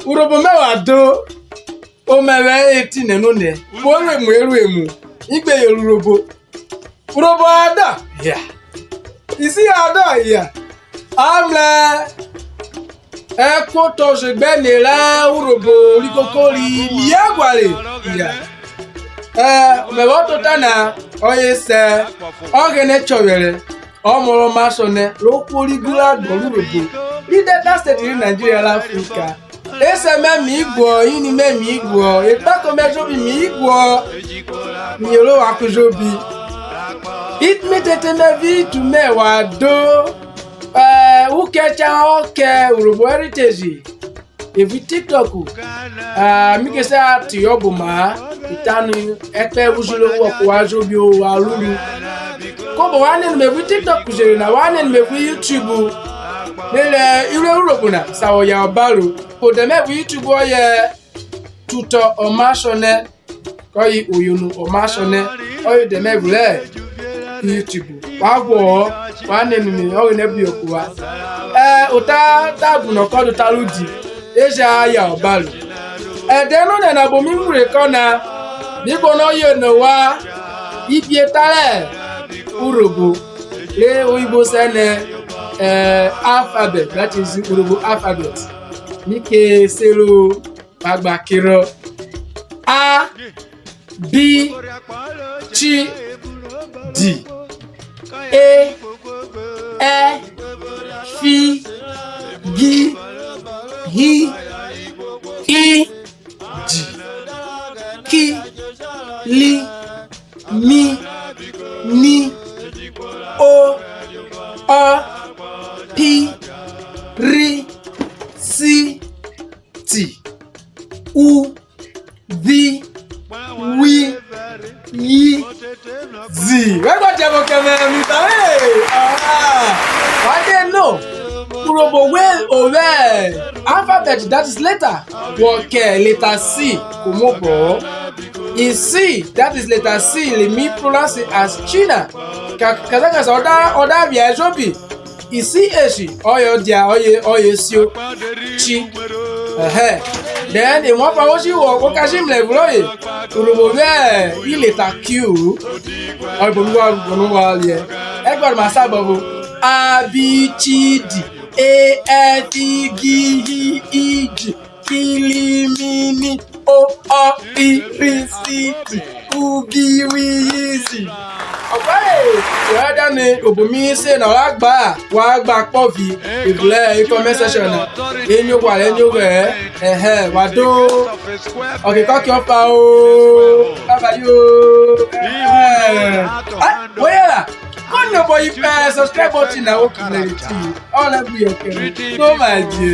urobo mewa do o mewe 18 nune bore mu eru emu igbe yorurobo urobo ada ya isi ada ya amle eko to se gbe ni la urobo ri kokori mi agware ya mewa to tana oye se ogene chowere omoro masone lo kori gula golurobo ni Delta State in Nigeria Africa ese me mi gwo yin ni me mi gwo e ta ko me jobi mi gwo mi lo wa ko jobi it me tete me vi tu me wa do u ke cha o ke urobo heritage e vi TikTok mi ke sa ti obuma itanu epe wujulo wo ko wa jobi o wa lulu ko bo wa ni me vi TikTok jere na wa ni me vi YouTube lele ire urobo na sawo ya obaro ko de me vi YouTube o ye tuto o mashone ko yi oyunu o mashone o yi de me vle YouTube wa gbo wa ni mi o ne bi oku wa ota tabu no ko do taludi eja ya obaro de no na bo mi mure ko na bi bo no ye no wa ibi etale urobo le oyibo sene alphabet, that is Urobo alphabet. Nike selo agbakiro A B C D E F G H I J K L M N O P R C T U V W Y Z. Where got you come Mr. Why they know? Urobo well over alphabet that is letter. Okay, letter C. Kumobo. In C, that is letter C. Let me pronounce it as China. Kazaka order via Jobi. Isi eshi oyo dia oye sio chi then e mo pa wo si wo ka si mle vloye urobo be ile ta q o bo wa gonu wa le e gba ma sa bobo a b c d e f g h I j k l m n o p r c t u v w z. Okay, ya ni obomi se na wa gba povi ibule comment section na enyo wa enyo we wa do okay ko ki o pa o baba yo where on no boy subscribe button na o community all of you okay so my dear